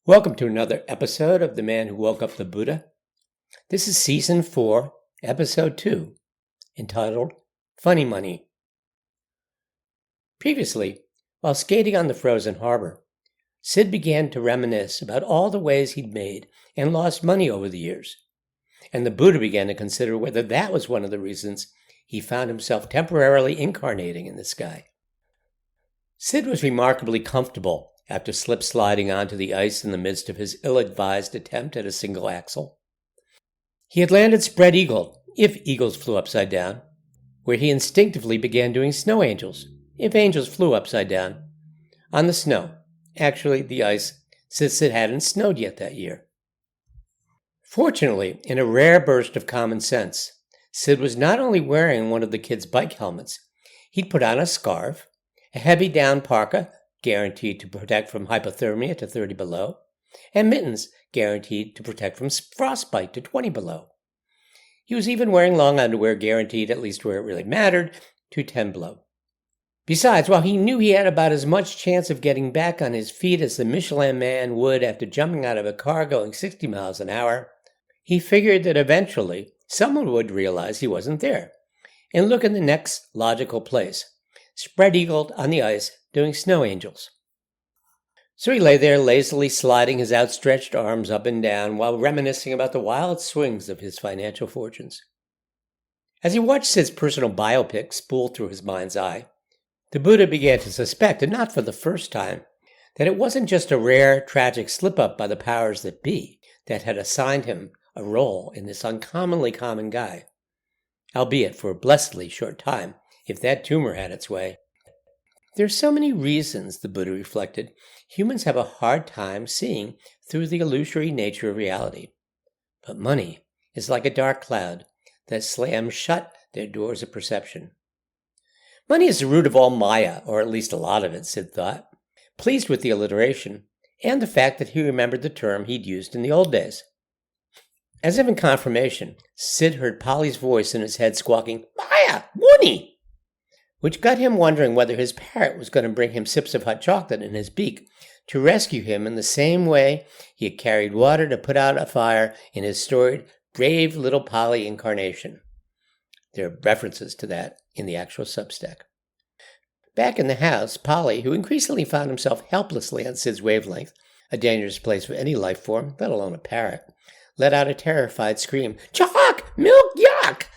Welcome to another episode of The Man Who Woke Up the Buddha. This is Season 4, Episode 2, entitled Funny Money. Previously, while skating on the frozen harbor, Sid began to reminisce about all the ways he'd made and lost money over the years, and the Buddha began to consider whether that was one of the reasons he found himself temporarily incarnating in the sky. Sid was remarkably comfortable after slip-sliding onto the ice in the midst of his ill-advised attempt at a single axel. He had landed spread-eagled, if eagles flew upside down, where he instinctively began doing snow angels, if angels flew upside down, on the snow, actually the ice, since it hadn't snowed yet that year. Fortunately, in a rare burst of common sense, Sid was not only wearing one of the kids' bike helmets, he'd put on a scarf, a heavy down parka, guaranteed to protect from hypothermia to 30 below, and mittens guaranteed to protect from frostbite to 20 below. He was even wearing long underwear guaranteed, at least where it really mattered, to 10 below. Besides, while he knew he had about as much chance of getting back on his feet as the Michelin Man would after jumping out of a car going 60 miles an hour, he figured that eventually someone would realize he wasn't there and look in the next logical place, spread-eagled on the ice, doing snow angels. So he lay there lazily sliding his outstretched arms up and down while reminiscing about the wild swings of his financial fortunes. As he watched Sid's personal biopic spool through his mind's eye, the Buddha began to suspect, and not for the first time, that it wasn't just a rare, tragic slip-up by the powers that be that had assigned him a role in this uncommonly common guy, albeit for a blessedly short time, if that tumor had its way. There are so many reasons, the Buddha reflected, humans have a hard time seeing through the illusory nature of reality. But money is like a dark cloud that slams shut their doors of perception. Money is the root of all Maya, or at least a lot of it, Sid thought, pleased with the alliteration and the fact that he remembered the term he'd used in the old days. As if in confirmation, Sid heard Polly's voice in his head squawking, "Maya! Money!" which got him wondering whether his parrot was going to bring him sips of hot chocolate in his beak to rescue him in the same way he had carried water to put out a fire in his storied Brave Little Polly incarnation. There are references to that in the actual Substack. Back in the house, Polly, who increasingly found himself helplessly on Sid's wavelength, a dangerous place for any life form, let alone a parrot, let out a terrified scream. "Chalk! Milk! Yuck!"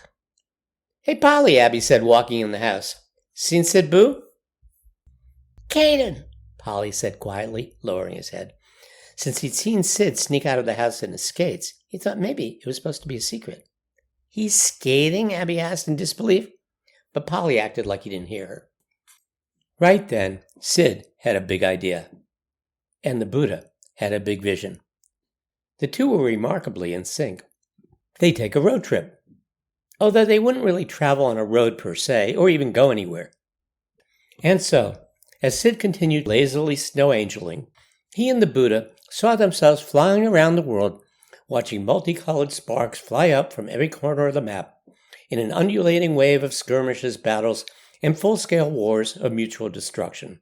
"Hey, Polly," Abby said, walking in the house. "Seen Sid Boo?" "Caden," Polly said quietly, lowering his head. Since he'd seen Sid sneak out of the house in his skates, he thought maybe it was supposed to be a secret. "He's skating?" Abby asked in disbelief, but Polly acted like he didn't hear her. Right then, Sid had a big idea, and the Buddha had a big vision. The two were remarkably in sync. They'd take a road trip, although they wouldn't really travel on a road per se, or even go anywhere. And so, as Sid continued lazily snow-angeling, he and the Buddha saw themselves flying around the world, watching multicolored sparks fly up from every corner of the map, in an undulating wave of skirmishes, battles, and full-scale wars of mutual destruction.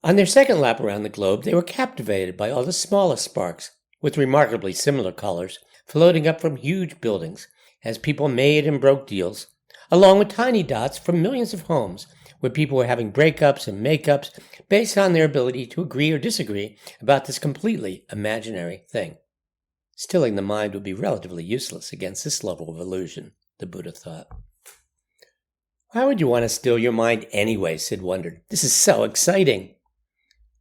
On their second lap around the globe, they were captivated by all the smallest sparks, with remarkably similar colors, floating up from huge buildings, as people made and broke deals, along with tiny dots from millions of homes where people were having breakups and makeups based on their ability to agree or disagree about this completely imaginary thing. Stilling the mind would be relatively useless against this level of illusion, the Buddha thought. Why would you want to still your mind anyway, Sid wondered. This is so exciting.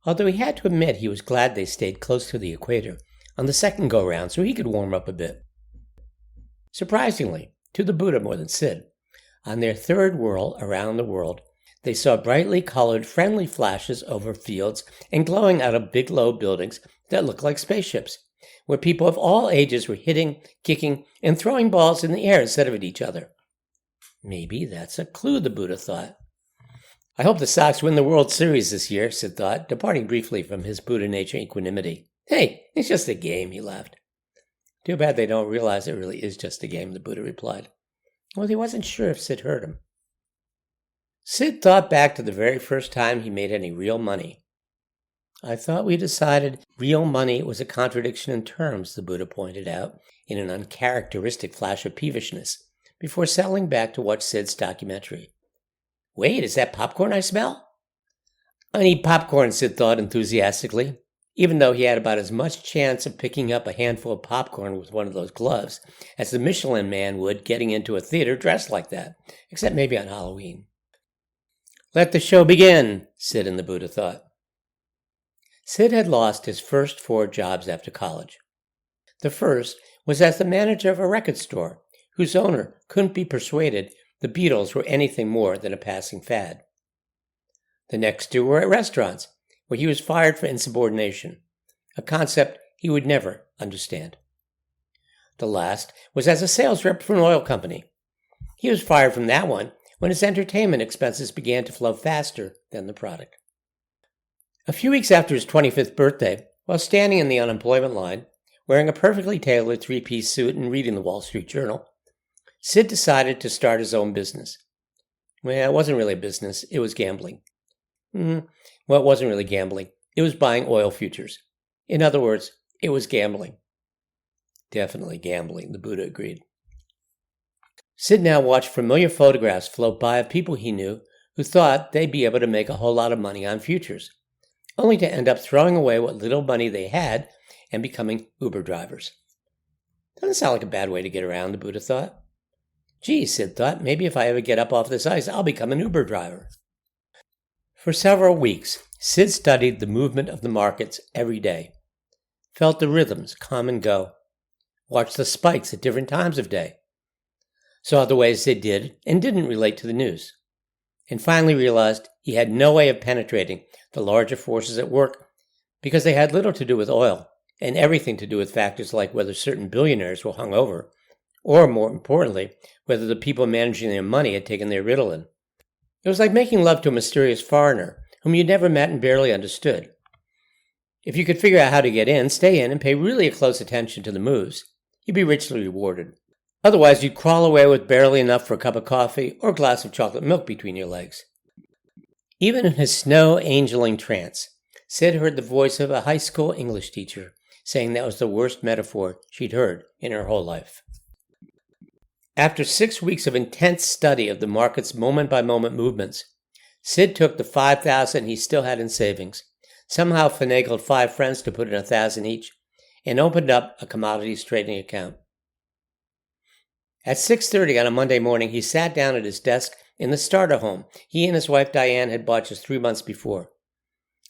Although he had to admit he was glad they stayed close to the equator on the second go-round so he could warm up a bit. Surprisingly, to the Buddha more than Sid, on their third whirl around the world, they saw brightly colored, friendly flashes over fields and glowing out of big, low buildings that looked like spaceships, where people of all ages were hitting, kicking, and throwing balls in the air instead of at each other. Maybe that's a clue, the Buddha thought. I hope the Sox win the World Series this year, Sid thought, departing briefly from his Buddha nature equanimity. Hey, it's just a game, he laughed. Too bad they don't realize it really is just a game, the Buddha replied. Well, he wasn't sure if Sid heard him. Sid thought back to the very first time he made any real money. I thought we decided real money was a contradiction in terms, the Buddha pointed out, in an uncharacteristic flash of peevishness, before settling back to watch Sid's documentary. Wait, is that popcorn I smell? I need popcorn, Sid thought enthusiastically, even though he had about as much chance of picking up a handful of popcorn with one of those gloves as the Michelin man would getting into a theater dressed like that, except maybe on Halloween. Let the show begin, Sid and the Buddha thought. Sid had lost his first 4 jobs after college. The first was as the manager of a record store, whose owner couldn't be persuaded the Beatles were anything more than a passing fad. The next 2 were at restaurants, where he was fired for insubordination, a concept he would never understand. The last was as a sales rep for an oil company. He was fired from that one when his entertainment expenses began to flow faster than the product. A few weeks after his 25th birthday, while standing in the unemployment line, wearing a perfectly tailored 3-piece suit and reading the Wall Street Journal, Sid decided to start his own business. Well, it wasn't really a business, it was gambling. Well, it wasn't really gambling. It was buying oil futures. In other words, it was gambling. Definitely gambling, the Buddha agreed. Sid now watched familiar photographs float by of people he knew who thought they'd be able to make a whole lot of money on futures, only to end up throwing away what little money they had and becoming Uber drivers. Doesn't sound like a bad way to get around, the Buddha thought. Gee, Sid thought, maybe if I ever get up off this ice, I'll become an Uber driver. For several weeks, Sid studied the movement of the markets every day, felt the rhythms come and go, watched the spikes at different times of day, saw the ways they did and didn't relate to the news, and finally realized he had no way of penetrating the larger forces at work because they had little to do with oil and everything to do with factors like whether certain billionaires were hung over, or more importantly, whether the people managing their money had taken their Ritalin. It was like making love to a mysterious foreigner whom you'd never met and barely understood. If you could figure out how to get in, stay in, and pay really close attention to the moves, you'd be richly rewarded. Otherwise, you'd crawl away with barely enough for a cup of coffee or a glass of chocolate milk between your legs. Even in his snow angeling trance, Sid heard the voice of a high school English teacher saying that was the worst metaphor she'd heard in her whole life. After 6 weeks of intense study of the market's moment-by-moment movements, Sid took the $5,000 he still had in savings, somehow finagled 5 friends to put in $1,000 each, and opened up a commodities trading account. At 6:30 on a Monday morning, he sat down at his desk in the starter home he and his wife Diane had bought just 3 months before.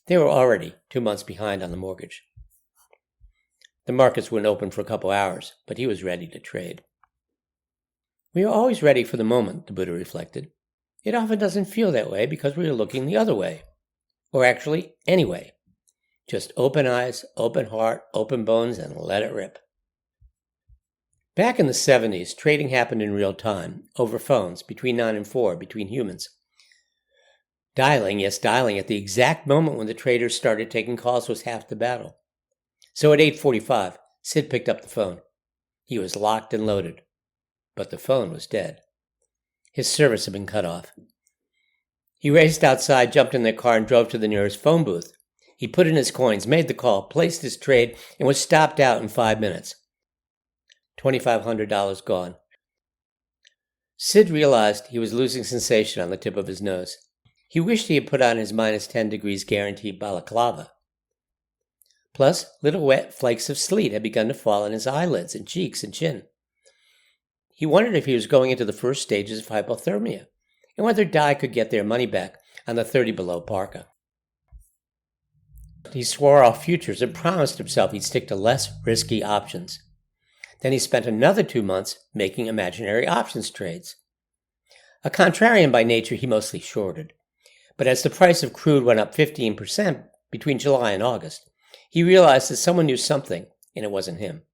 They were already 2 months behind on the mortgage. The markets wouldn't open for a couple hours, but he was ready to trade. We are always ready for the moment, the Buddha reflected. It often doesn't feel that way because we are looking the other way. Or actually, anyway. Just open eyes, open heart, open bones, and let it rip. Back in the 70s, trading happened in real time, over phones, between 9 and 4, between humans. Dialing at the exact moment when the traders started taking calls was half the battle. So at 8:45, Sid picked up the phone. He was locked and loaded. But the phone was dead. His service had been cut off. He raced outside, jumped in their car, and drove to the nearest phone booth. He put in his coins, made the call, placed his trade, and was stopped out in 5 minutes. $2,500 gone. Sid realized he was losing sensation on the tip of his nose. He wished he had put on his -10 degrees guaranteed balaclava. Plus, little wet flakes of sleet had begun to fall on his eyelids and cheeks and chin. He wondered if he was going into the first stages of hypothermia, and whether Di could get their money back on the 30 below parka. He swore off futures and promised himself he'd stick to less risky options. Then he spent another 2 months making imaginary options trades. A contrarian by nature, he mostly shorted. But as the price of crude went up 15% between July and August, he realized that someone knew something, and it wasn't him.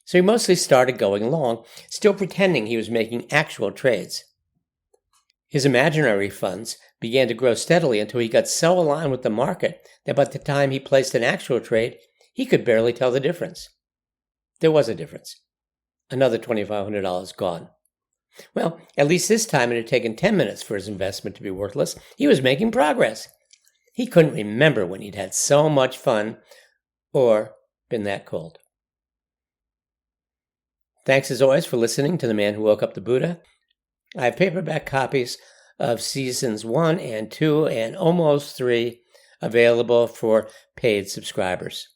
So he mostly started going long, still pretending he was making actual trades. His imaginary funds began to grow steadily until he got so aligned with the market that by the time he placed an actual trade, he could barely tell the difference. There was a difference. Another $2,500 gone. Well, at least this time it had taken 10 minutes for his investment to be worthless. He was making progress. He couldn't remember when he'd had so much fun or been that cold. Thanks as always for listening to The Man Who Woke Up the Buddha. I have paperback copies of seasons 1 and 2 and almost 3 available for paid subscribers.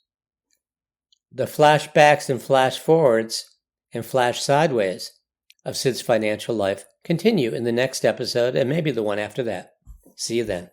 The flashbacks and flash forwards and flash sideways of Sid's financial life continue in the next episode and maybe the one after that. See you then.